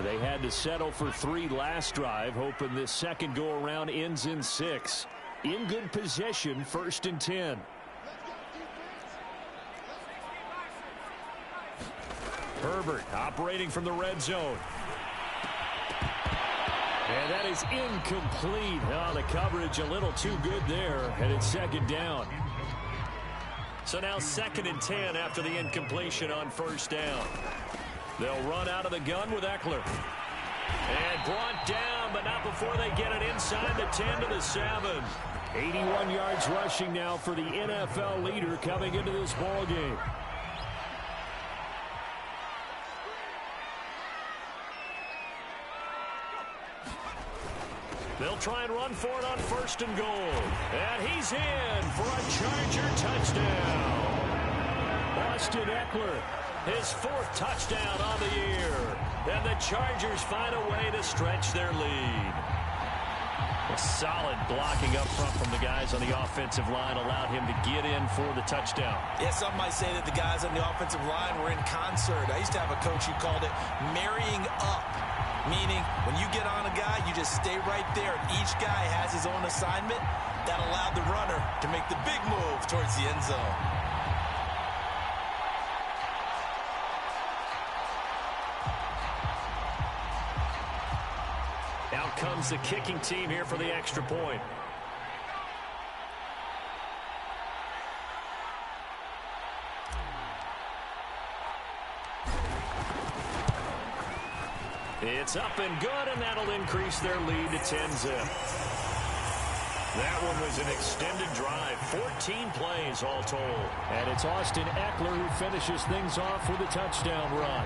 They had to settle for 3 last drive, hoping this second go-around ends in 6. In good possession, 1st and 10. Herbert operating from the red zone. And that is incomplete. Oh, the coverage a little too good there, and it's 2nd down. So now 2nd and 10 after the incompletion on 1st down. They'll run out of the gun with Eckler. And brought down, but not before they get it inside the 10 to the 7. 81 yards rushing now for the NFL leader coming into this ball game. They'll try and run for it on 1st and goal. And he's in for a Charger touchdown. Austin Eckler, his 4th touchdown on the year. And the Chargers find a way to stretch their lead. A solid blocking up front from the guys on the offensive line allowed him to get in for the touchdown. Yeah, some might say that the guys on the offensive line were in concert. I used to have a coach who called it marrying up. Meaning, when you get on a guy, you just stay right there. Each guy has his own assignment. That allowed the runner to make the big move towards the end zone. Out comes the kicking team here for the extra point. It's up and good, and that'll increase their lead to 10-zip. That one was an extended drive, 14 plays all told. And it's Austin Eckler who finishes things off with a touchdown run.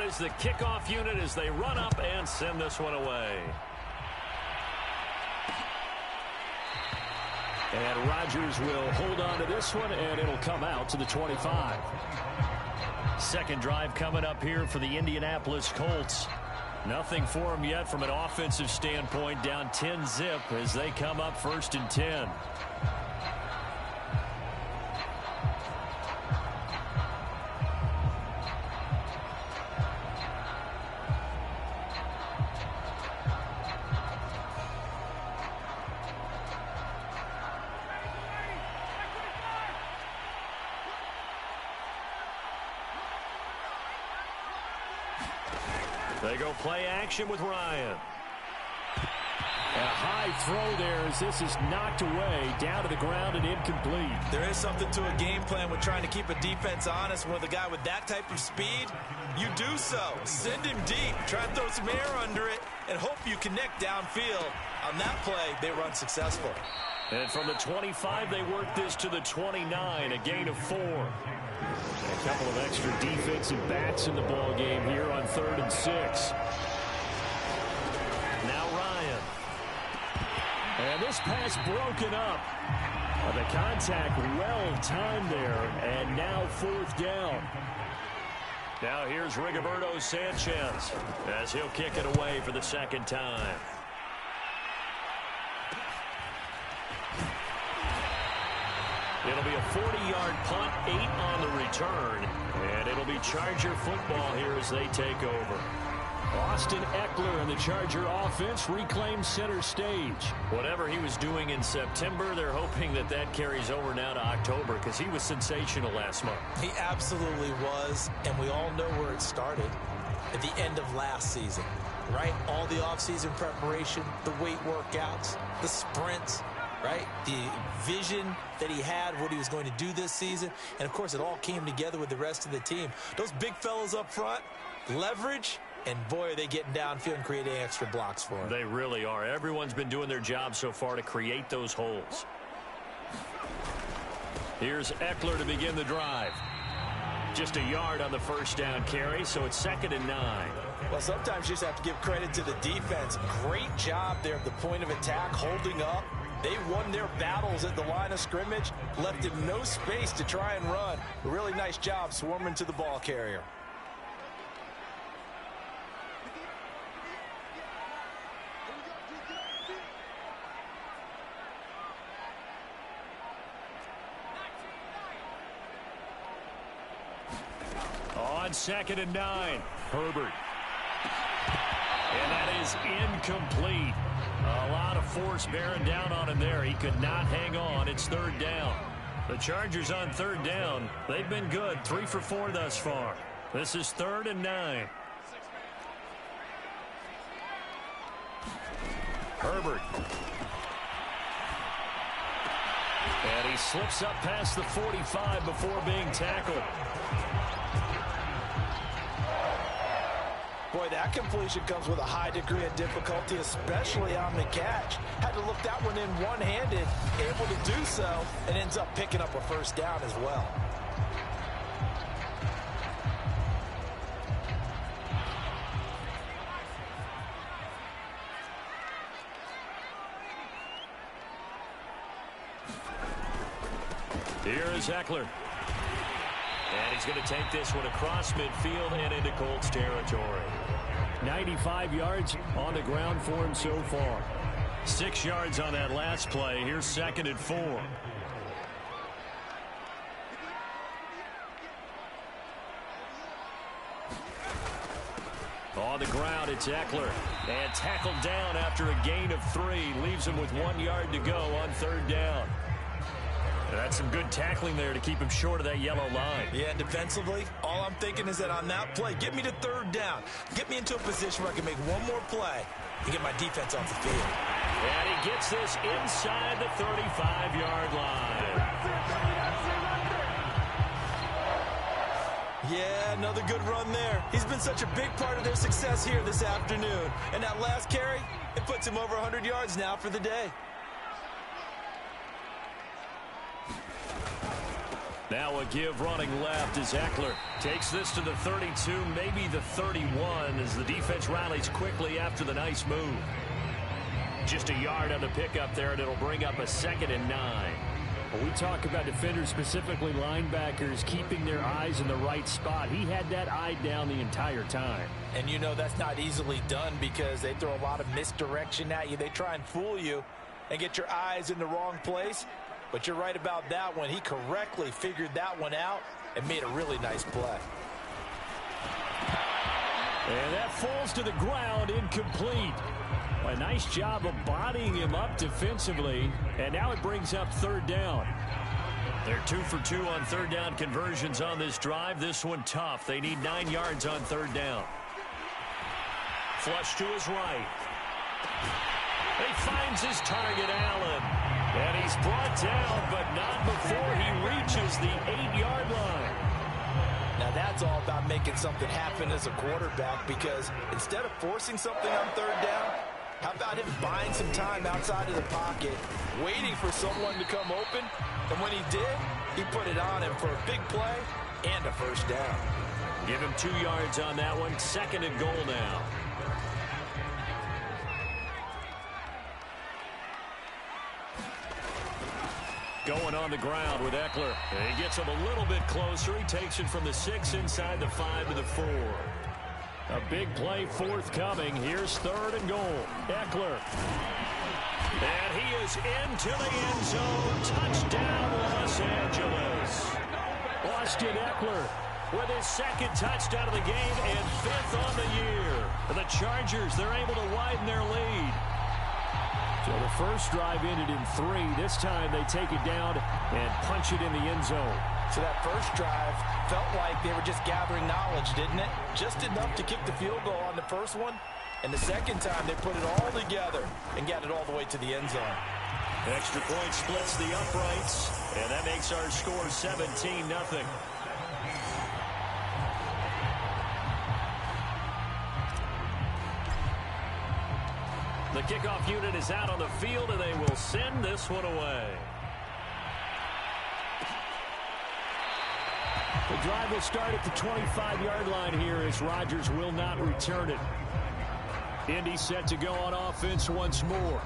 Is the kickoff unit as they run up and send this one away. And Rodgers will hold on to this one, and it'll come out to the 25. Second drive coming up here for the Indianapolis Colts. Nothing for them yet from an offensive standpoint, down 10-zip as they come up 1st and 10. They go play action with Ryan. And a high throw there as this is knocked away, down to the ground and incomplete. There is something to a game plan with trying to keep a defense honest. With a guy with that type of speed, you do so. Send him deep. Try and throw some air under it and hope you connect downfield. On that play, they run successful. And from the 25, they work this to the 29, a gain of 4. A couple of extra defensive backs in the ball game here on 3rd and 6. Now Ryan. And this pass broken up. The contact well timed there, and now 4th down. Now here's Rigoberto Sanchez as he'll kick it away for the 2nd time. It'll be a 40-yard punt, 8 on the return, and it'll be Charger football here as they take over. Austin Eckler and the Charger offense reclaim center stage. Whatever he was doing in September, they're hoping that that carries over now to October because he was sensational last month. He absolutely was, and we all know where it started at the end of last season, right? All the offseason preparation, the weight workouts, the sprints, right? The vision that he had, what he was going to do this season. And, of course, it all came together with the rest of the team. Those big fellas up front, leverage, and, boy, are they getting downfield and creating extra blocks for him. They really are. Everyone's been doing their job so far to create those holes. Here's Eckler to begin the drive. Just a yard on the first down carry, so it's 2nd and 9. Well, sometimes you just have to give credit to the defense. Great job there at the point of attack, holding up. They won their battles at the line of scrimmage, left him no space to try and run. A really nice job swarming to the ball carrier. On 2nd and 9, Herbert. And that is incomplete. A lot of force bearing down on him there. He could not hang on. It's 3rd down. The Chargers on 3rd down. They've been good. 3 for 4 thus far. This is 3rd and 9. Herbert. And he slips up past the 45 before being tackled. Boy, that completion comes with a high degree of difficulty, especially on the catch. Had to look that one in one-handed, able to do so, and ends up picking up a first down as well. Here is Eckler. And he's going to take this one across midfield and into Colts territory. 95 yards on the ground for him so far. 6 yards on that last play. Here's 2nd and 4. On the ground, it's Eckler. And tackled down after a gain of 3. Leaves him with 1 yard to go on 3rd down. That's some good tackling there to keep him short of that yellow line. Yeah, and defensively, all I'm thinking is that on that play, get me to 3rd down. Get me into a position where I can make one more play and get my defense off the field. And he gets this inside the 35-yard line. Yeah, another good run there. He's been such a big part of their success here this afternoon. And that last carry, it puts him over 100 yards now for the day. Now a give running left as Eckler takes this to the 32, maybe the 31, as the defense rallies quickly after the nice move. Just a yard on the pickup there, and it'll bring up a 2nd and 9. When we talk about defenders, specifically linebackers, keeping their eyes in the right spot, he had that eye down the entire time. And you know that's not easily done because they throw a lot of misdirection at you. They try and fool you and get your eyes in the wrong place. But you're right about that one. He correctly figured that one out and made a really nice play. And that falls to the ground, incomplete. A nice job of bodying him up defensively. And now it brings up 3rd down. They're 2 for 2 on 3rd down conversions on this drive. This one tough. They need 9 yards on 3rd down. Flush to his right. He finds his target, Allen. And he's brought down, but not before he reaches the 8-yard line. Now that's all about making something happen as a quarterback, because instead of forcing something on 3rd down, how about him buying some time outside of the pocket, waiting for someone to come open, and when he did, he put it on him for a big play and a first down. Give him 2 yards on that one. 2nd and goal now. Going on the ground with Eckler. And he gets him a little bit closer. He takes it from the 6 inside the 5 to the 4. A big play forthcoming. Here's 3rd and goal. Eckler. And he is into the end zone. Touchdown, Los Angeles. Austin Eckler with his 2nd touchdown of the game and 5th on the year. And the Chargers, they're able to widen their lead. So the first drive ended in 3. This time they take it down and punch it in the end zone. So that first drive felt like they were just gathering knowledge, didn't it? Just enough to kick the field goal on the first one. And the second time they put it all together and got it all the way to the end zone. Extra point splits the uprights. And that makes our score 17-0. The kickoff unit is out on the field, and they will send this one away. The drive will start at the 25-yard line here as Rodgers will not return it. Indy set to go on offense once more.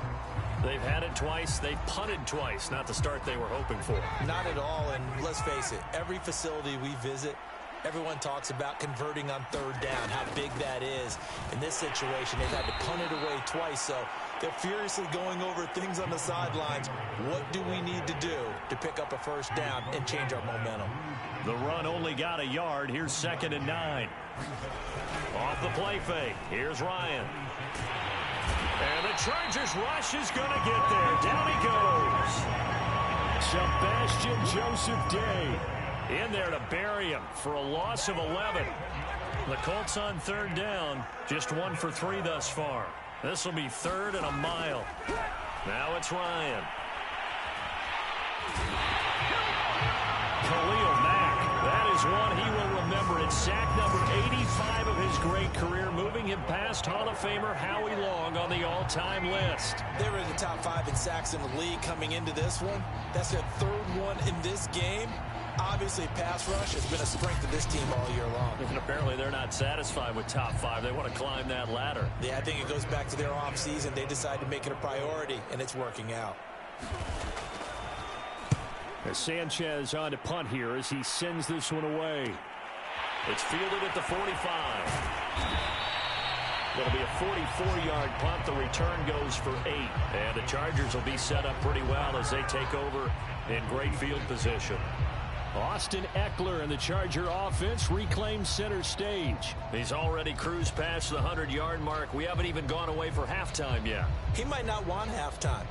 They've had it twice. They've punted twice. Not the start they were hoping for. Not at all, and let's face it, every facility we visit, everyone talks about converting on third down, how big that is. In this situation, they've had to punt it away twice, so they're furiously going over things on the sidelines. What do we need to do to pick up a first down and change our momentum? The run only got a yard. Here's 2nd and 9. Off the play fake. Here's Ryan. And the Chargers rush is going to get there. Down he goes. Sebastian Joseph Day in there to bury him for a loss of 11. The Colts on 3rd down. Just 1 for 3 thus far. This will be 3rd and a mile. Now it's Ryan. Khalil Mack. That is one he will remember. It's sack number 85 of his great career, moving him past Hall of Famer Howie Long on the all-time list. They were in the top 5 in sacks in the league coming into this one. That's their 3rd one in this game. Obviously, pass rush has been a strength of this team all year long. And apparently they're not satisfied with top 5. They want to climb that ladder. Yeah, I think it goes back to their offseason. They decided to make it a priority, and it's working out. As Sanchez on to punt here as he sends this one away. It's fielded at the 45. It'll be a 44-yard punt. The return goes for 8. And the Chargers will be set up pretty well as they take over in great field position. Austin Eckler and the Charger offense reclaim center stage. He's already cruised past the 100-yard mark. We haven't even gone away for halftime yet. He might not want halftime.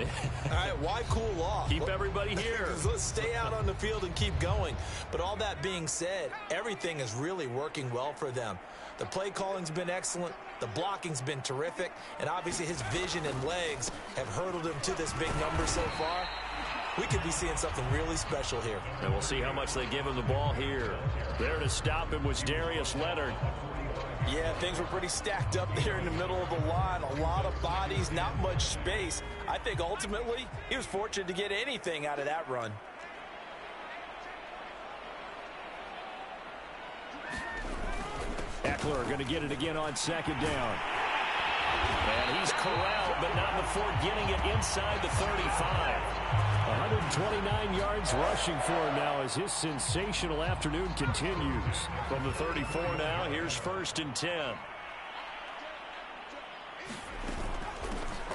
All right, why cool off? Keep everybody here. Let's stay out on the field and keep going. But all that being said, everything is really working well for them. The play calling's been excellent. The blocking's been terrific. And obviously his vision and legs have hurdled him to this big number so far. We could be seeing something really special here. And we'll see how much they give him the ball here. There to stop him was Darius Leonard. Yeah, things were pretty stacked up there in the middle of the line. A lot of bodies, not much space. I think ultimately he was fortunate to get anything out of that run. Eckler going to get it again on 2nd down. And he's corralled, but not before getting it inside the 35. 129 yards rushing for him now as his sensational afternoon continues. From the 34 now, here's 1st and 10.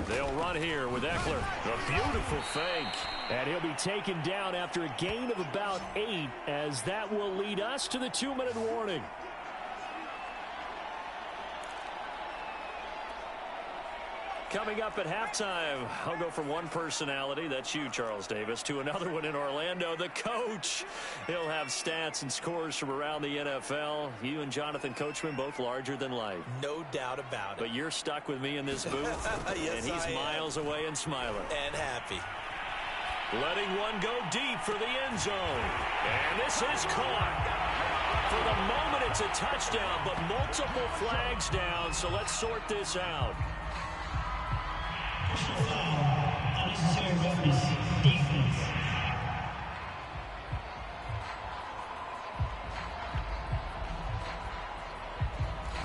They'll run here with Eckler. A beautiful fake. And he'll be taken down after a gain of about 8, as that will lead us to the 2-minute warning. Coming up at halftime, I'll go from one personality, that's you, Charles Davis, to another one in Orlando, the coach. He'll have stats and scores from around the NFL. You and Jonathan Coachman, both larger than life. No doubt about it. But you're stuck with me in this booth, yes, and he's miles away and smiling. And happy. Letting one go deep for the end zone. And this is caught. For the moment, it's a touchdown, but multiple flags down, so let's sort this out.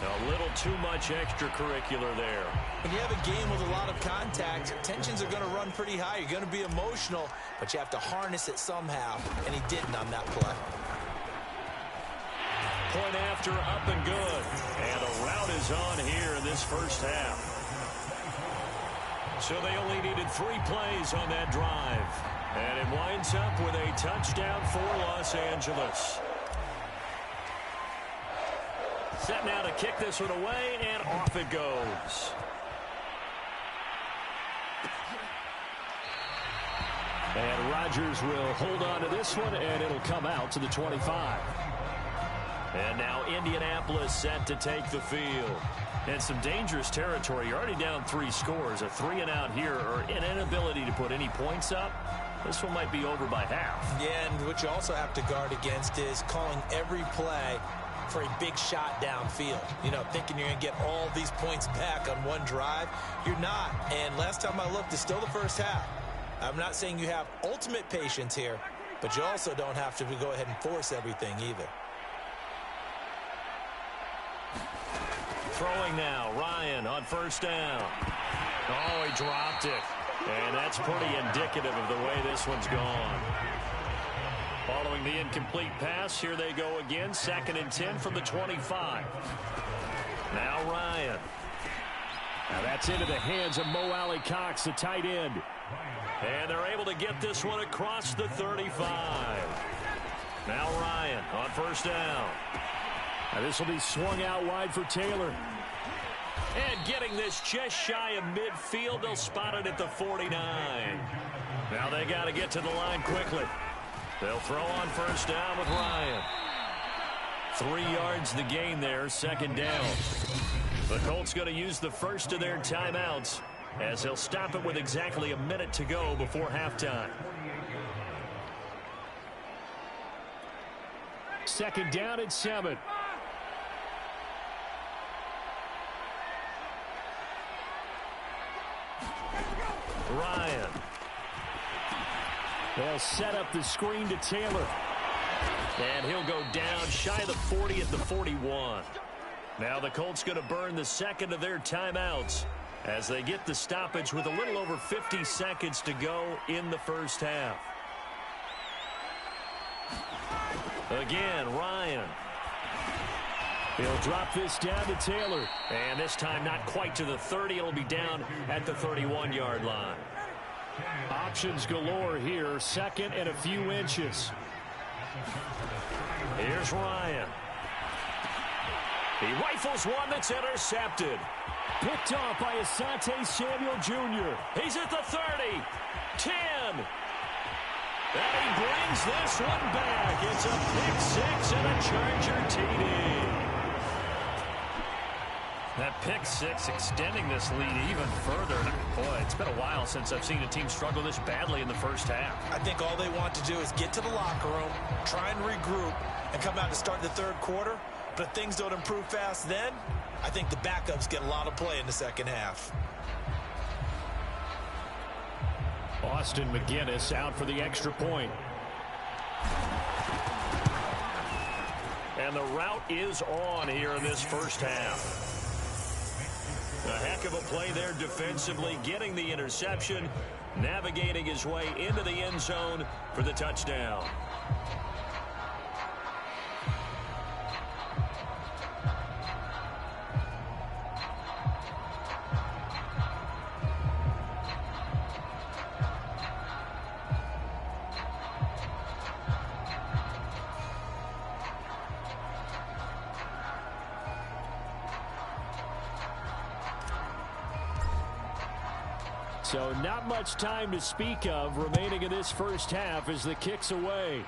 A little too much extracurricular there. When you have a game with a lot of contact, tensions are going to run pretty high. You're going to be emotional, but you have to harness it somehow, and he didn't on that play. Point after, up and good. And a rout is on here in this first half. So they only needed 3 plays on that drive. And it winds up with a touchdown for Los Angeles. Set now to kick this one away, and off it goes. And Rodgers will hold on to this one, and it'll come out to the 25. And now Indianapolis set to take the field. And some dangerous territory. You're already down 3 scores. A 3-and-out here, or an inability to put any points up. This one might be over by half. Yeah, and what you also have to guard against is calling every play for a big shot downfield. You know, thinking you're going to get all these points back on one drive. You're not. And last time I looked, it's still the first half. I'm not saying you have ultimate patience here, but you also don't have to go ahead and force everything either. Throwing now, Ryan on first down. Oh, he dropped it. And that's pretty indicative of the way this one's gone. Following the incomplete pass, here they go again. 2nd and 10 from the 25. Now Ryan. Now that's into the hands of Mo Alley Cox, the tight end. And they're able to get this one across the 35. Now Ryan on first down. Now this will be swung out wide for Taylor. And getting this just shy of midfield, they'll spot it at the 49. Now they got to get to the line quickly. They'll throw on first down with Ryan. 3 yards the gain there, 2nd down. The Colts going to use the first of their timeouts as they'll stop it with exactly a minute to go before halftime. 2nd down and 7. Ryan. They'll set up the screen to Taylor. And he'll go down shy of the 40 at the 41. Now the Colts going to burn the 2nd of their timeouts as they get the stoppage with a little over 50 seconds to go in the first half. Again, Ryan. He'll drop this down to Taylor. And this time not quite to the 30. It'll be down at the 31-yard line. Options galore here. 2nd and a few inches. Here's Ryan. He rifles one that's intercepted. Picked off by Asante Samuel Jr. He's at the 30. 10. And he brings this one back. It's a pick 6 and a Charger TD. That pick 6 extending this lead even further. Boy, it's been a while since I've seen a team struggle this badly in the first half. I think all they want to do is get to the locker room, try and regroup, and come out to start the 3rd quarter. But if things don't improve fast then, I think the backups get a lot of play in the 2nd half. Austin McGinnis out for the extra point. And the route is on here in this first half. A heck of a play there defensively, getting the interception, navigating his way into the end zone for the touchdown. So not much time to speak of remaining in this first half as the kick's away.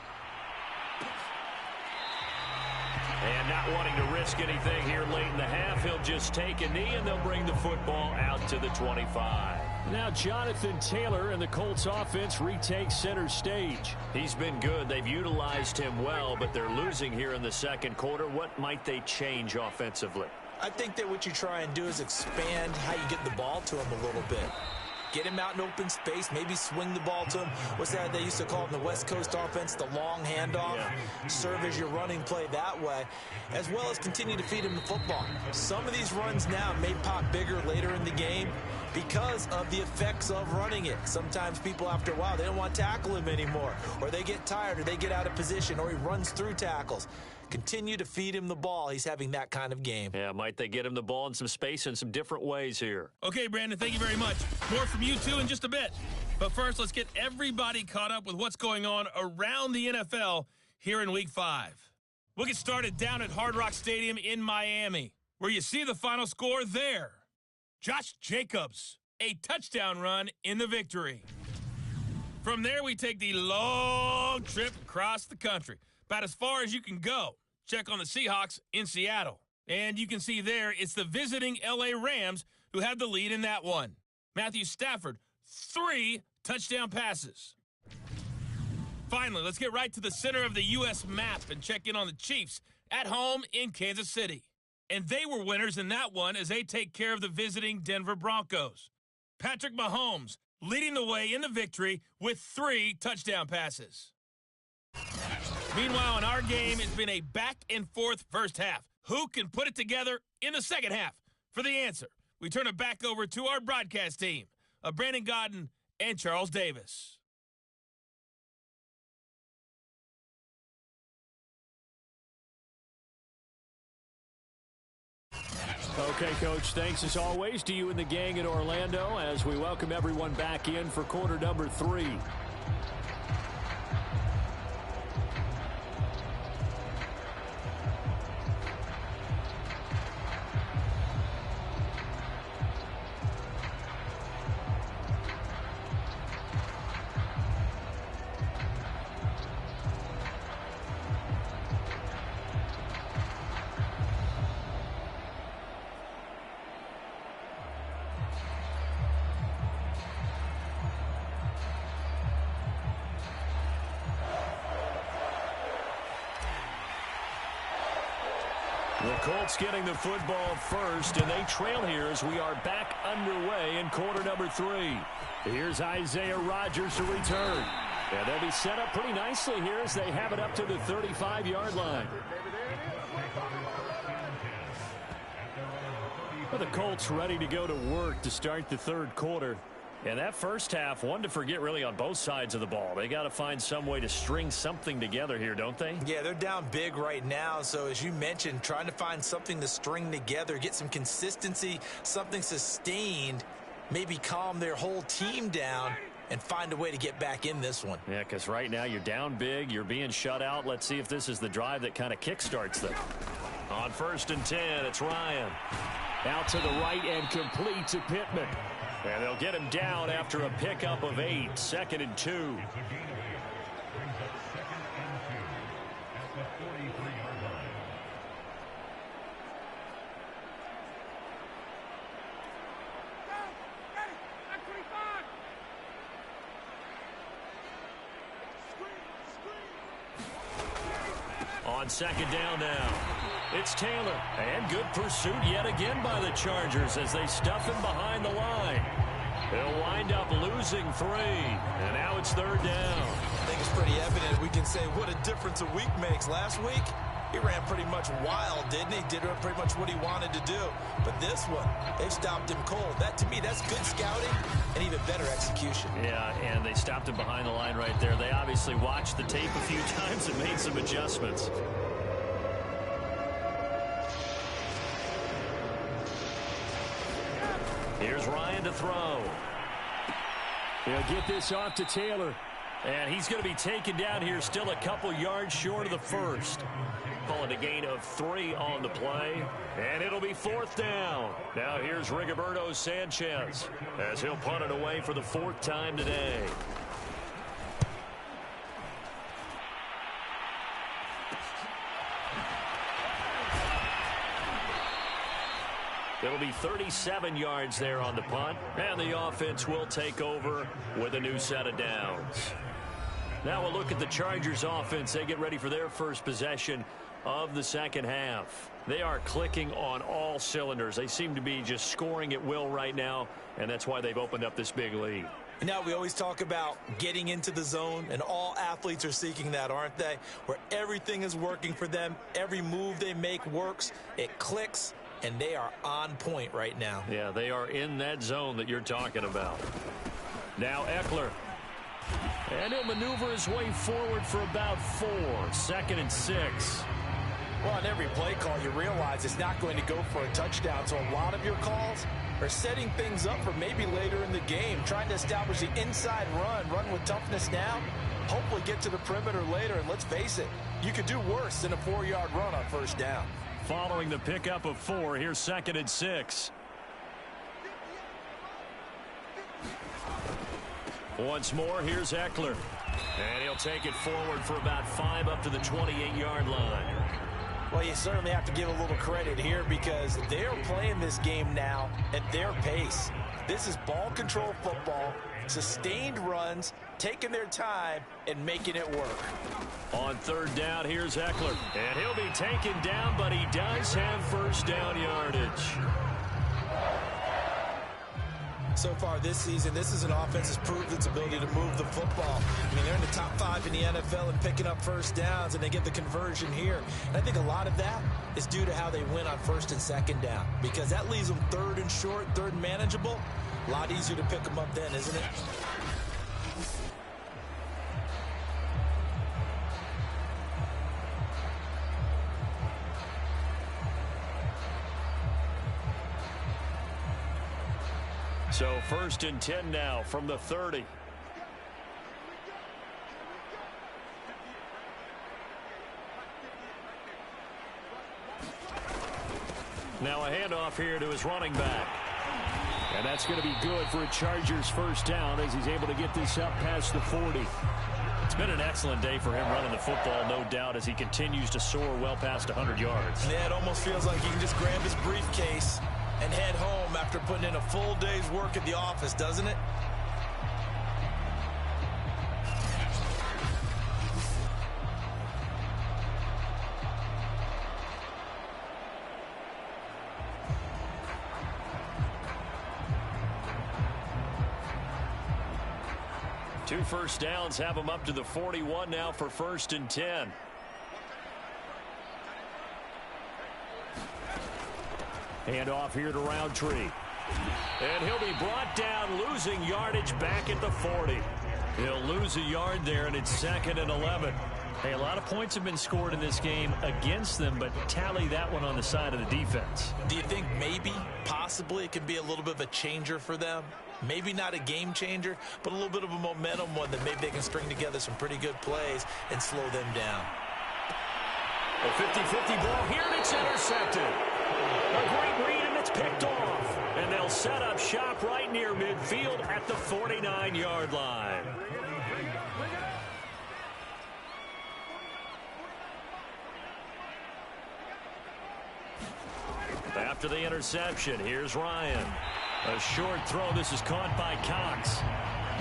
And not wanting to risk anything here late in the half, he'll just take a knee and they'll bring the football out to the 25. Now Jonathan Taylor and the Colts offense retake center stage. He's been good. They've utilized him well, but they're losing here in the 2nd quarter. What might they change offensively? I think that what you try and do is expand how you get the ball to him a little bit. Get him out in open space, maybe swing the ball to him. What's that they used to call it in the West Coast offense, the long handoff? Yeah. Serve as your running play that way, as well as continue to feed him the football. Some of these runs now may pop bigger later in the game because of the effects of running it. Sometimes people, after a while, they don't want to tackle him anymore, or they get tired, or they get out of position, or he runs through tackles. Continue to feed him the ball. He's having that kind of game. Yeah, might they get him the ball in some space in some different ways here. Okay, Brandon, thank you very much. More from you two in just a bit. But first, let's get everybody caught up with what's going on around the NFL here in Week 5. We'll get started down at Hard Rock Stadium in Miami, where you see the final score there. Josh Jacobs, a touchdown run in the victory. From there, we take the long trip across the country, about as far as you can go. Check on the Seahawks in Seattle. And you can see there, it's the visiting L.A. Rams who had the lead in that one. Matthew Stafford, 3 touchdown passes. Finally, let's get right to the center of the U.S. map and check in on the Chiefs at home in Kansas City. And they were winners in that one as they take care of the visiting Denver Broncos. Patrick Mahomes leading the way in the victory with 3 touchdown passes. Meanwhile, in our game, it's been a back-and-forth first half. Who can put it together in the second half? For the answer, we turn it back over to our broadcast team of Brandon Godden and Charles Davis. Okay, Coach, thanks as always to you and the gang in Orlando as we welcome everyone back in for quarter number 3. The Colts getting the football first, and they trail here as we are back underway in quarter number 3. Here's Isaiah Rodgers to return. And they'll be set up pretty nicely here as they have it up to the 35-yard line. Well, the Colts ready to go to work to start the third quarter. And that first half, one to forget really on both sides of the ball. They got to find some way to string something together here, don't they? Yeah, they're down big right now. So as you mentioned, trying to find something to string together, get some consistency, something sustained, maybe calm their whole team down and find a way to get back in this one. Yeah, because right now you're down big, you're being shut out. Let's see if this is the drive that kind of kickstarts them. On 1st and 10, it's Ryan. Out to the right and complete to Pittman. And they'll get him down after a pickup of 8, 2nd and 2. On 2nd down now. It's Taylor, and good pursuit yet again by the Chargers as they stuff him behind the line. They'll wind up losing 3, and now it's 3rd down. I think it's pretty evident. We can say what a difference a week makes. Last week, he ran pretty much wild, didn't he? Did pretty much what he wanted to do. But this one, they've stopped him cold. That, to me, that's good scouting and even better execution. Yeah, and they stopped him behind the line right there. They obviously watched the tape a few times and made some adjustments. Here's Ryan to throw. He'll get this off to Taylor. And he's going to be taken down here still a couple yards short of the first. Calling a gain of 3 on the play. And it'll be 4th down. Now here's Rigoberto Sanchez as he'll punt it away for the 4th time today. It'll be 37 yards there on the punt, and the offense will take over with a new set of downs. Now we'll look at the Chargers offense. They get ready for their first possession of the second half. They are clicking on all cylinders. They seem to be just scoring at will right now, and that's why they've opened up this big lead. Now, we always talk about getting into the zone, and all athletes are seeking that, aren't they? Where everything is working for them. Every move they make works. It clicks. And they are on point right now. Yeah, they are in that zone that you're talking about. Now Eckler. And he'll maneuver his way forward for about 4. 2nd and 6. Well, on every play call, you realize it's not going to go for a touchdown. So a lot of your calls are setting things up for maybe later in the game, trying to establish the inside run with toughness now, hopefully get to the perimeter later. And let's face it, you could do worse than a 4-yard run on 1st down. Following the pickup of 4, here's 2nd and 6. Once more, here's Eckler. And he'll take it forward for about 5 up to the 28-yard line. Well, you certainly have to give a little credit here because they're playing this game now at their pace. This is ball control football, sustained runs, taking their time, and making it work. On 3rd down, here's Eckler. And he'll be taken down, but he does have 1st down yardage. So far this season, this is an offense that's proved its ability to move the football. I mean, they're in the top 5 in the NFL and picking up first downs, and they get the conversion here. And I think a lot of that is due to how they win on first and second down, because that leaves them third and short, third and manageable. A lot easier to pick them up then, isn't it? So first and 10 now from the 30. Now a handoff here to his running back. And that's going to be good for a Chargers first down as he's able to get this up past the 40. It's been an excellent day for him running the football, no doubt, as he continues to soar well past 100 yards. Yeah, it almost feels like he can just grab his briefcase and head home after putting in a full day's work at the office, doesn't it? Two first downs have him up to the 41 now for first and 10. Hand off here to Roundtree. And he'll be brought down, losing yardage back at the 40. He'll lose a yard there, and it's second and 11. Hey, a lot of points have been scored in this game against them, but tally that one on the side of the defense. Do you think maybe, possibly, it can be a little bit of a changer for them? Maybe not a game changer, but a little bit of a momentum one that maybe they can string together some pretty good plays and slow them down. A 50-50 ball here, and it's intercepted. A great read, and it's picked off. And they'll set up shop right near midfield at the 49-yard line. After the interception, here's Ryan. A short throw. This is caught by Cox.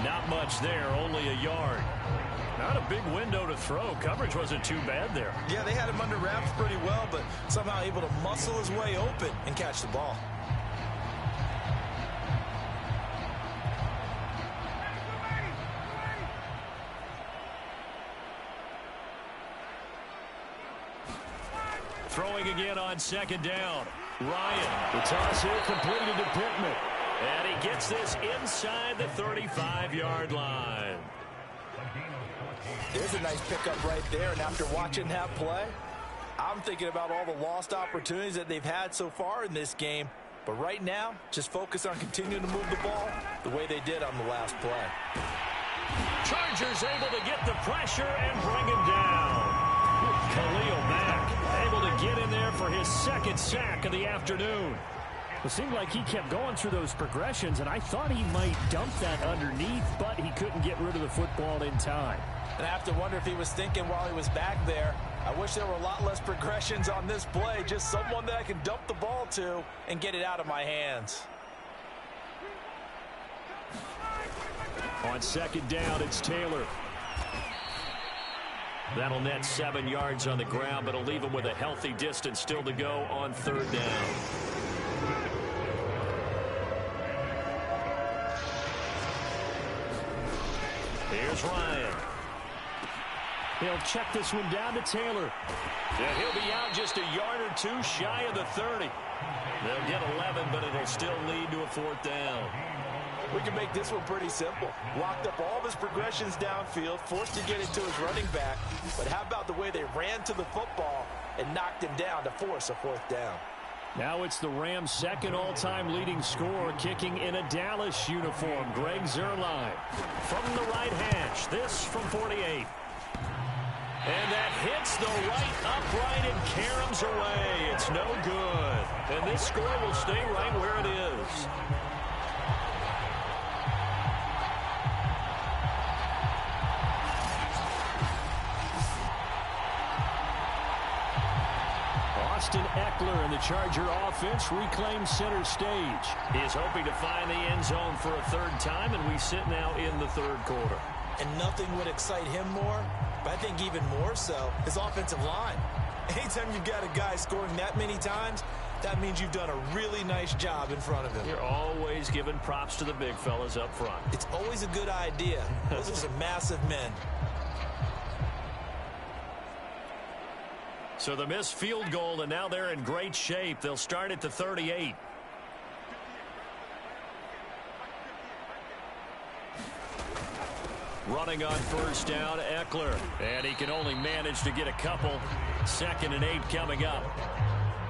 Not much there, only a yard. Not a big window to throw. Coverage wasn't too bad there. Yeah, they had him under wraps pretty well, but somehow able to muscle his way open and catch the ball. Throwing again on second down. Ryan, the toss here completed to Pittman. And he gets this inside the 35-yard line. There's a nice pickup right there, and after watching that play, I'm thinking about all the lost opportunities that they've had so far in this game. But right now, just focus on continuing to move the ball the way they did on the last play. Chargers able to get the pressure and bring him down. Khalil Mack able to get in there for his second sack of the afternoon. It seemed like he kept going through those progressions, and I thought he might dump that underneath, but he couldn't get rid of the football in time. And I have to wonder if he was thinking while he was back there, I wish there were a lot less progressions on this play, just someone that I can dump the ball to and get it out of my hands. On second down, it's Taylor. That'll net 7 yards on the ground, but it'll leave him with a healthy distance still to go on third down. Here's Ryan. He'll check this one down to Taylor. And he'll be out just a yard or two shy of the 30. They'll get 11, but it'll still lead to a fourth down. We can make this one pretty simple. Locked up all of his progressions downfield, forced to get it to his running back. But how about the way they ran to the football and knocked him down to force a fourth down? Now it's the Rams' second all-time leading scorer, kicking in a Dallas uniform, Greg Zuerlein. From the right hash, this from 48. And that hits the right upright and caroms away. It's no good. And this score will stay right where it is. Austin Eckler and the Charger offense reclaim center stage. He is hoping to find the end zone for a third time, and we sit now in the third quarter. And nothing would excite him more, but I think even more so, his offensive line. Anytime you've got a guy scoring that many times, that means you've done a really nice job in front of him. You're always giving props to the big fellas up front. It's always a good idea. Those are some massive men. So the missed field goal, and now they're in great shape. They'll start at the 38. Running on first down, Eckler. And he can only manage to get a couple. 2nd and 8 coming up.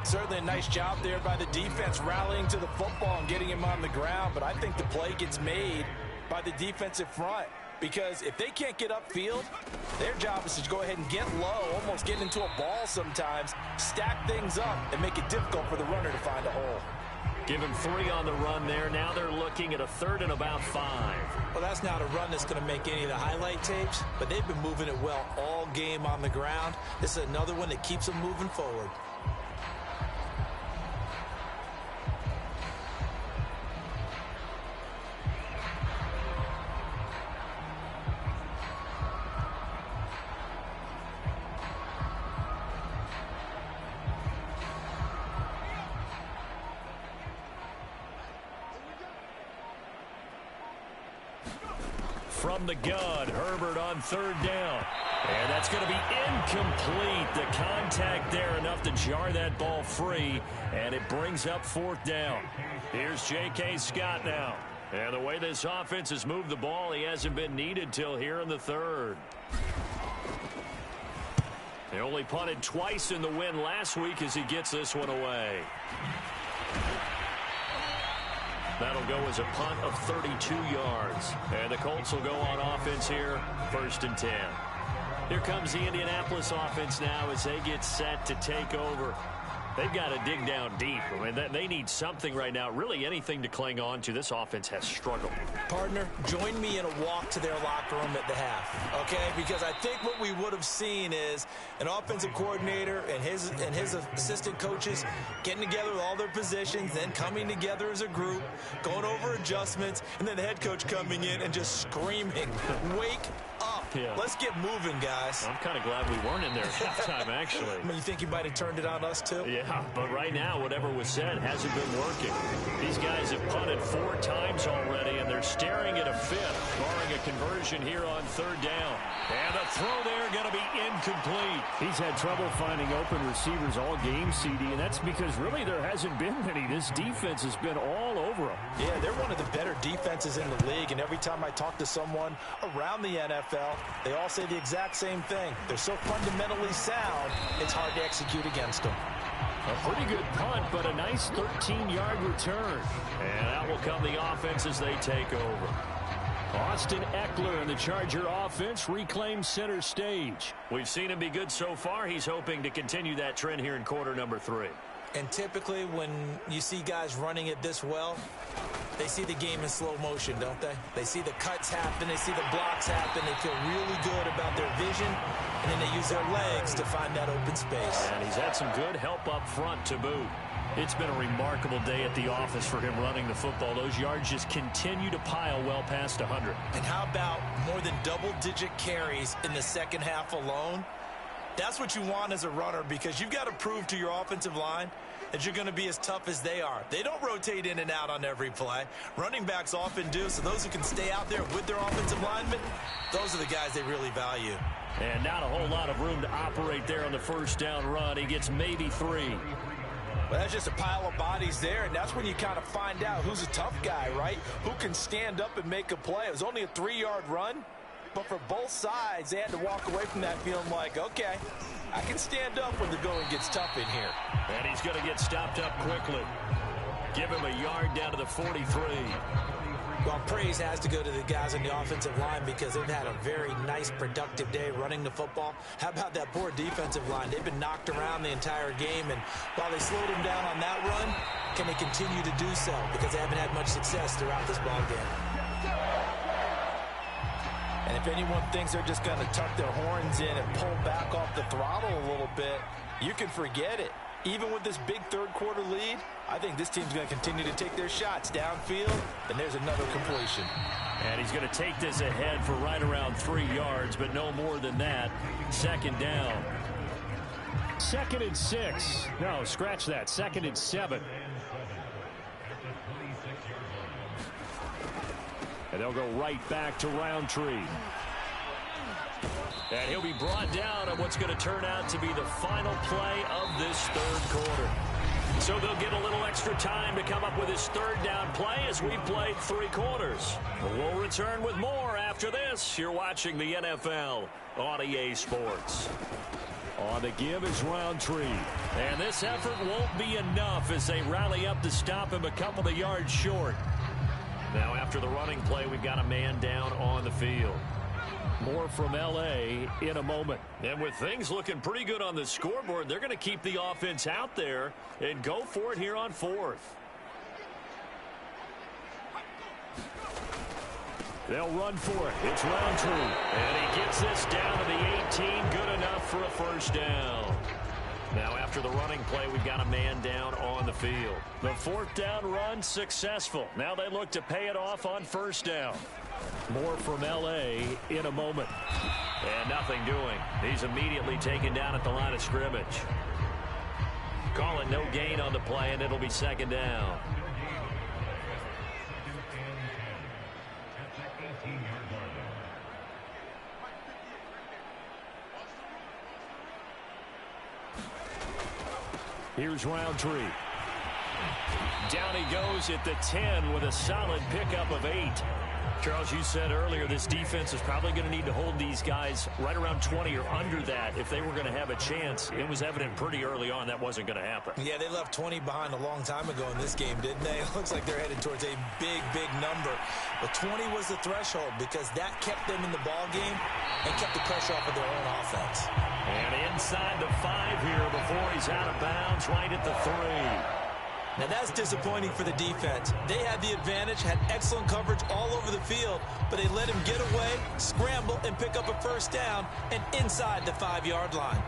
Certainly a nice job there by the defense rallying to the football and getting him on the ground. But I think the play gets made by the defensive front. Because if they can't get upfield, their job is to go ahead and get low, almost get into a ball sometimes, stack things up, and make it difficult for the runner to find a hole. Give him 3 on the run there. Now they're looking at a 3rd and about 5. Well, that's not a run that's going to make any of the highlight tapes, but they've been moving it well all game on the ground. This is another one that keeps them moving forward. From the gun, Herbert on 3rd down. And that's going to be incomplete. The contact there enough to jar that ball free. And it brings up 4th down. Here's J.K. Scott now. And the way this offense has moved the ball, he hasn't been needed till here in the 3rd. They only punted twice in the win last week as he gets this one away. That'll go as a punt of 32 yards. And the Colts will go on offense here, 1st and 10. Here comes the Indianapolis offense now as they get set to take over. They've got to dig down deep. I mean, they need something right now, really anything to cling on to. This offense has struggled. Partner, join me in a walk to their locker room at the half, okay? Because I think what we would have seen is an offensive coordinator and his assistant coaches getting together with all their positions, then coming together as a group, going over adjustments, and then the head coach coming in and just screaming, wake up. Yeah. Let's get moving, guys. I'm kind of glad we weren't in there at halftime, actually. I mean, you think you might have turned it on us, too? Yeah, but right now, whatever was said hasn't been working. These guys have punted 4 times already, and they're staring at a 5th, barring a conversion here on 3rd down. And the throw there going to be incomplete. He's had trouble finding open receivers all game, CD, and that's because really there hasn't been many. This defense has been all over them. Yeah, they're one of the better defenses in the league, and every time I talk to someone around the NFL, they all say the exact same thing. They're so fundamentally sound, it's hard to execute against them. A pretty good punt, but a nice 13-yard return. And out will come the offense as they take over. Austin Eckler and the Charger offense reclaims center stage. We've seen him be good so far. He's hoping to continue that trend here in quarter number 3. And typically when you see guys running it this well, they see the game in slow motion, don't they? They see the cuts happen, they see the blocks happen, they feel really good about their vision, and then they use their legs to find that open space. And he's had some good help up front to boot. It's been a remarkable day at the office for him running the football. Those yards just continue to pile well past 100. And how about more than double-digit carries in the second half alone? That's what you want as a runner, because you've got to prove to your offensive line that you're going to be as tough as they are. They don't rotate in and out on every play. Running backs often do, so those who can stay out there with their offensive linemen, those are the guys they really value. And not a whole lot of room to operate there on the first down run. He gets maybe 3. Well, that's just a pile of bodies there, and that's when you kind of find out who's a tough guy, right? Who can stand up and make a play. It was only a 3-yard run, but for both sides, they had to walk away from that feeling like, okay, I can stand up when the going gets tough in here. And he's going to get stopped up quickly. Give him a yard down to the 43. Well, praise has to go to the guys on the offensive line because they've had a very nice, productive day running the football. How about that poor defensive line? They've been knocked around the entire game, and while they slowed them down on that run, can they continue to do so? Because they haven't had much success throughout this ball game. And if anyone thinks they're just going to tuck their horns in and pull back off the throttle a little bit, you can forget it. Even with this big third-quarter lead, I think this team's going to continue to take their shots downfield, and there's another completion. And he's going to take this ahead for right around 3 yards, but no more than that. Second down. 2nd and 6. No, scratch that. 2nd and 7. And they'll go right back to Roundtree. And he'll be brought down on what's going to turn out to be the final play of this third quarter. So they'll get a little extra time to come up with his third down play as we've played 3 quarters. We'll return with more after this. You're watching the NFL on EA Sports. On the give is Roundtree. And this effort won't be enough as they rally up to stop him a couple of yards short. Now after the running play, we've got a man down on the field. More from L.A. in a moment. And with things looking pretty good on the scoreboard, they're going to keep the offense out there and go for it here on 4th. They'll run for it. It's Roundtree. And he gets this down to the 18. Good enough for a first down. Now after the running play, we've got a man down on the field. The 4th down run successful. Now they look to pay it off on first down. More from L.A. in a moment. And nothing doing. He's immediately taken down at the line of scrimmage. Call it no gain on the play, and it'll be 2nd down. Here's Roundtree. Down he goes at the 10 with a solid pickup of 8. Charles, you said earlier this defense is probably going to need to hold these guys right around 20 or under that if they were going to have a chance. It was evident pretty early on that wasn't going to happen. Yeah, they left 20 behind a long time ago in this game, didn't they? It looks like they're headed towards a big, big number. But 20 was the threshold because that kept them in the ball game and kept the pressure off of their own offense. And inside the 5 here before he's out of bounds, right at the 3. Now that's disappointing for the defense. They had the advantage, had excellent coverage all over the field, but they let him get away, scramble, and pick up a first down and inside the 5-yard line.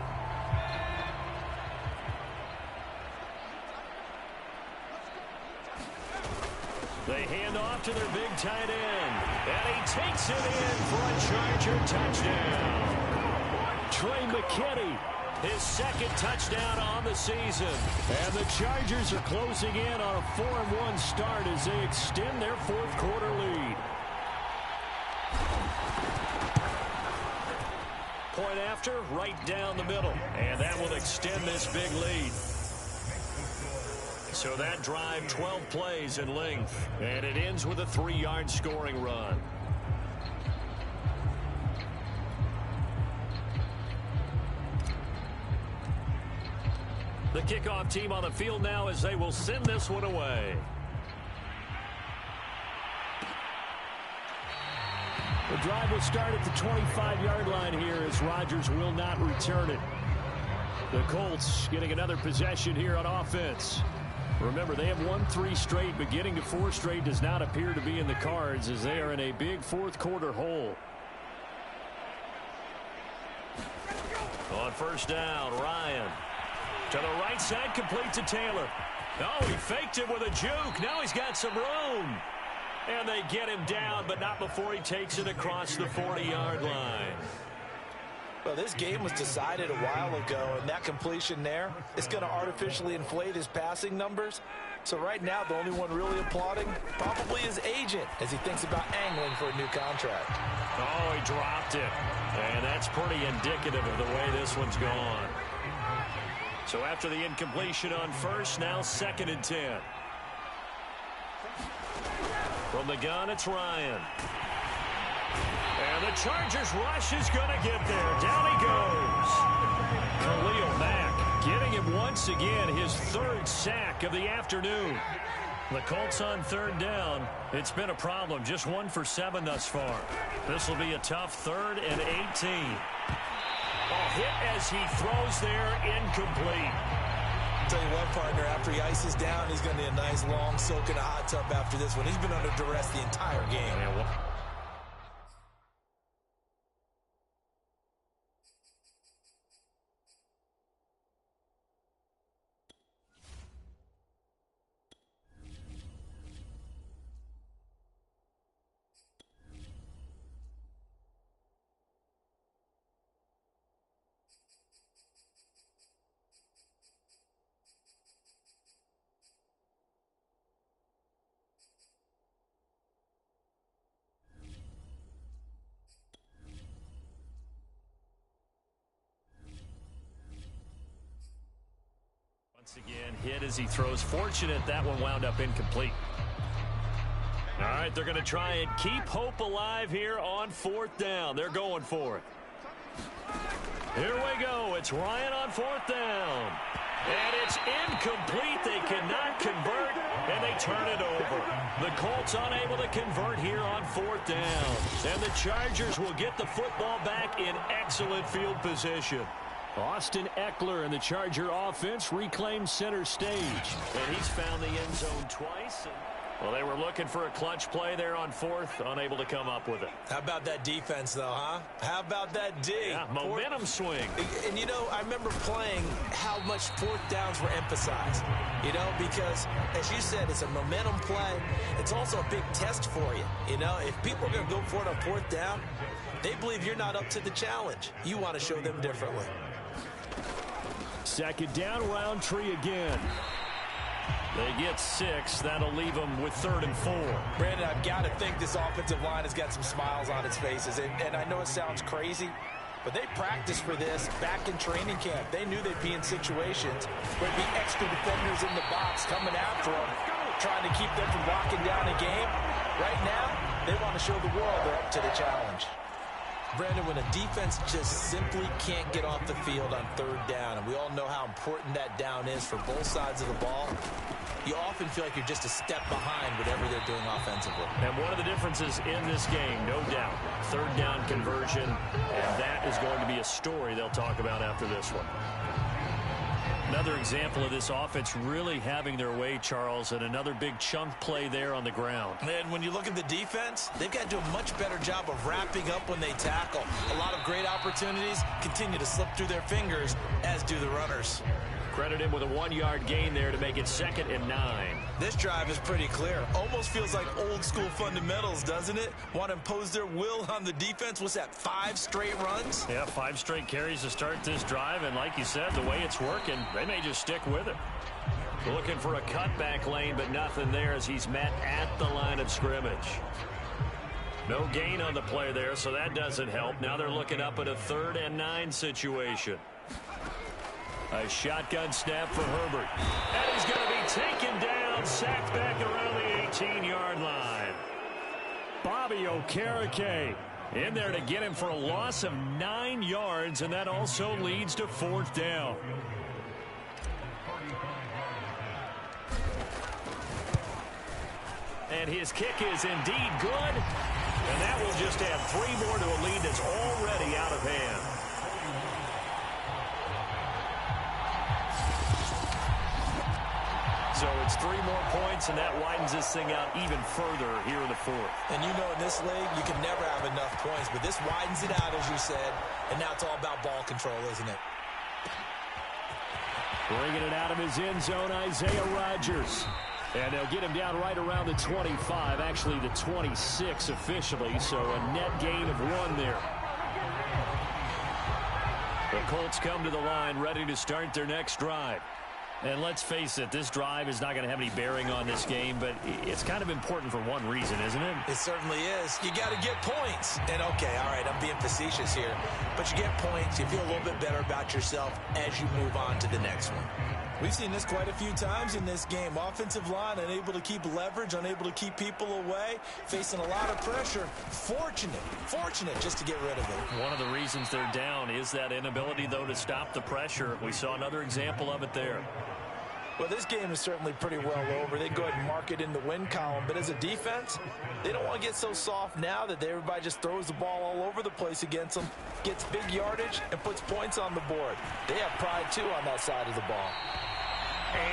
They hand off to their big tight end, and he takes it in for a Charger touchdown. Trey McKinney, his 2nd touchdown on the season. And the Chargers are closing in on a 4-1 start as they extend their 4th quarter lead. Point after, right down the middle. And that will extend this big lead. So that drive, 12 plays in length. And it ends with a 3-yard scoring run. The kickoff team on the field now as they will send this one away. The drive will start at the 25-yard line here as Rodgers will not return it. The Colts getting another possession here on offense. Remember, they have won 3 straight, but getting to 4 straight does not appear to be in the cards as they are in a big 4th quarter hole. On first down, Ryan. To the right side, complete to Taylor. Oh, he faked it with a juke. Now he's got some room. And they get him down, but not before he takes it across the 40-yard line. Well, this game was decided a while ago, and that completion there is going to artificially inflate his passing numbers. So right now, the only one really applauding probably his agent as he thinks about angling for a new contract. Oh, he dropped it. And that's pretty indicative of the way this one's gone. So after the incompletion on first, now 2nd and 10. From the gun, it's Ryan. And the Chargers rush is going to get there. Down he goes. Khalil Mack getting him once again, his 3rd sack of the afternoon. The Colts on 3rd down. It's been a problem. Just 1 for 7 thus far. This will be a tough 3rd and 18. A hit as he throws there, incomplete. Tell you what, partner, after he ices down, he's going to need a nice long soak in a hot tub after this one. He's been under duress the entire game. Again, hit as he throws. Fortunate that one wound up incomplete. All right, they're going to try and keep hope alive here on 4th down. They're going for it. Here we go. It's Ryan on 4th down. And it's incomplete. They cannot convert, and they turn it over. The Colts unable to convert here on 4th down. And the Chargers will get the football back in excellent field position. Austin Eckler and the Charger offense reclaim center stage. And he's found the end zone twice. Well, they were looking for a clutch play there on 4th, unable to come up with it. How about that defense, though, huh? How about that D? Yeah, momentum swing. And, you know, I remember playing how much 4th downs were emphasized, you know, because, as you said, it's a momentum play. It's also a big test for you. You know, if people are going to go for it on 4th down, they believe you're not up to the challenge. You want to show them differently. 2nd down, Roundtree again. They get 6. That'll leave them with 3rd and 4. Brandon, I've got to think this offensive line has got some smiles on its faces. And I know it sounds crazy, but they practiced for this back in training camp. They knew they'd be in situations where there'd be extra defenders in the box coming after them, trying to keep them from locking down a game. Right now, they want to show the world they're up to the challenge. Brandon, when a defense just simply can't get off the field on 3rd down, and we all know how important that down is for both sides of the ball, you often feel like you're just a step behind whatever they're doing offensively. And one of the differences in this game, no doubt, 3rd down conversion, and that is going to be a story they'll talk about after this one. Another example of this offense really having their way, Charles, and another big chunk play there on the ground. And when you look at the defense, they've got to do a much better job of wrapping up when they tackle. A lot of great opportunities continue to slip through their fingers, as do the runners. Credit him with a 1-yard gain there to make it 2nd and 9. This drive is pretty clear. Almost feels like old school fundamentals, doesn't it? Want to impose their will on the defense. What's that, 5 straight runs? Yeah, 5 straight carries to start this drive. And like you said, the way it's working, they may just stick with it. Looking for a cutback lane, but nothing there as he's met at the line of scrimmage. No gain on the play there, so that doesn't help. Now they're looking up at a 3rd and 9 situation. A shotgun snap for Herbert. And he's going to be taken down, sacked back around the 18-yard line. Bobby Okereke in there to get him for a loss of 9 yards, and that also leads to 4th down. And his kick is indeed good, and that will just add 3 more to a lead that's already out of hand. So it's 3 more points, and that widens this thing out even further here in the 4th. And you know in this league, you can never have enough points, but this widens it out, as you said, and now it's all about ball control, isn't it? Bringing it out of his end zone, Isaiah Rodgers. And they'll get him down right around the 25, actually the 26 officially, so a net gain of 1 there. The Colts come to the line, ready to start their next drive. And let's face it, this drive is not going to have any bearing on this game, but it's kind of important for one reason, isn't it? It certainly is. You got to get points. And, okay, all right, I'm being facetious here. But you get points, you feel a little bit better about yourself as you move on to the next one. We've seen this quite a few times in this game. Offensive line unable to keep leverage, unable to keep people away, facing a lot of pressure. Fortunate just to get rid of it. One of the reasons they're down is that inability, though, to stop the pressure. We saw another example of it there. Well, this game is certainly pretty well over. They go ahead and mark it in the win column. But as a defense, they don't want to get so soft now that everybody just throws the ball all over the place against them, gets big yardage, and puts points on the board. They have pride, too, on that side of the ball.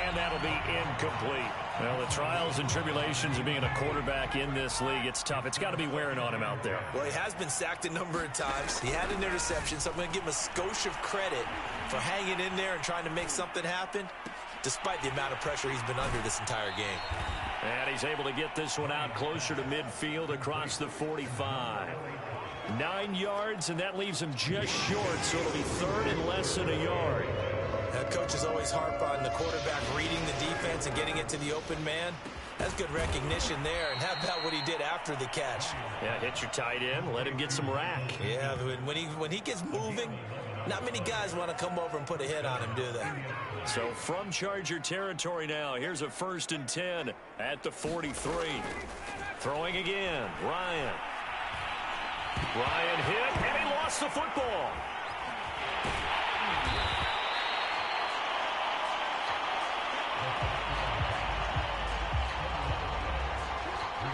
And that'll be incomplete. Well, the trials and tribulations of being a quarterback in this league, it's tough. It's got to be wearing on him out there. Well, he has been sacked a number of times. He had an interception, so I'm going to give him a skosh of credit for hanging in there and trying to make something happen, despite the amount of pressure he's been under this entire game. And he's able to get this one out closer to midfield across the 45. 9 yards, and that leaves him just short, so it'll be 3rd and less than a yard. Now, coaches always harp on the quarterback reading the defense and getting it to the open man. That's good recognition there. And how about what he did after the catch? Yeah, hit your tight end, let him get some rack. Yeah, when he gets moving, Not many guys want to come over and put a hit on him, do they? So from Charger territory now, here's a 1st and 10 at the 43. Throwing again, Ryan. Ryan hit, and he lost the football.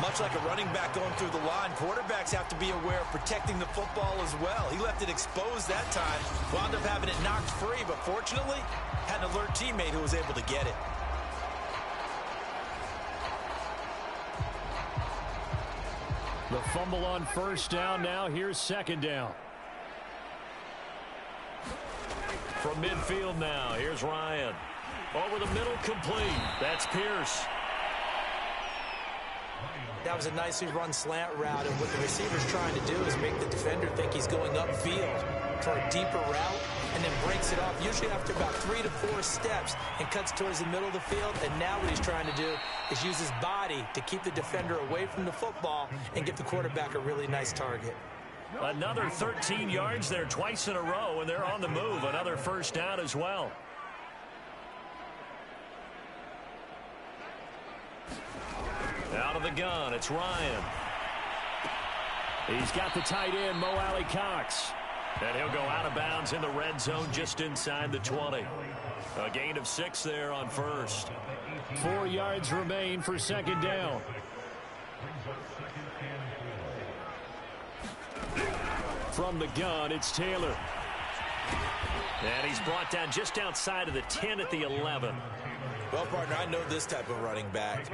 Much like a running back going through the line, quarterbacks have to be aware of protecting the football as well. He left it exposed that time, wound up having it knocked free, but fortunately, had an alert teammate who was able to get it. The fumble on 1st down now. Here's 2nd down. From midfield now, here's Ryan. Over the middle, complete. That's Pierce. That was a nicely run slant route, and what the receiver's trying to do is make the defender think he's going upfield for a deeper route, and then breaks it off, usually after about 3 to 4 steps, and cuts towards the middle of the field. And now what he's trying to do is use his body to keep the defender away from the football and give the quarterback a really nice target. Another 13 yards there twice in a row, and they're on the move. Another 1st down as well. Out of the gun, it's Ryan. He's got the tight end, Mo Alley Cox. And he'll go out of bounds in the red zone just inside the 20. A gain of 6 there on 1st. 4 yards remain for 2nd down. From the gun, it's Taylor. And he's brought down just outside of the 10 at the 11. Well, partner, I know this type of running back.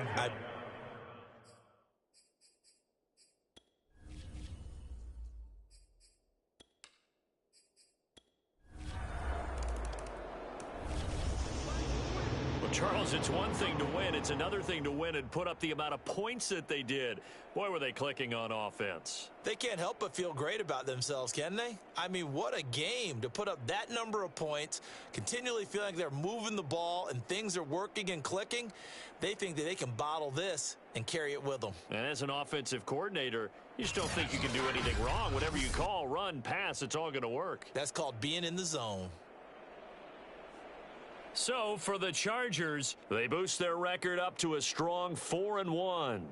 Charles, it's one thing to win. It's another thing to win and put up the amount of points that they did. Boy, were they clicking on offense. They can't help but feel great about themselves, can they? I mean, what a game to put up that number of points, continually feeling like they're moving the ball and things are working and clicking. They think that they can bottle this and carry it with them. And as an offensive coordinator, you just don't think you can do anything wrong. Whatever you call, run, pass, it's all going to work. That's called being in the zone. So, for the Chargers, they boost their record up to a strong 4-1.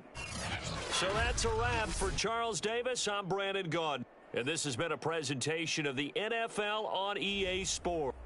So that's a wrap for Charles Davis. I'm Brandon Gaudin, and this has been a presentation of the NFL on EA Sports.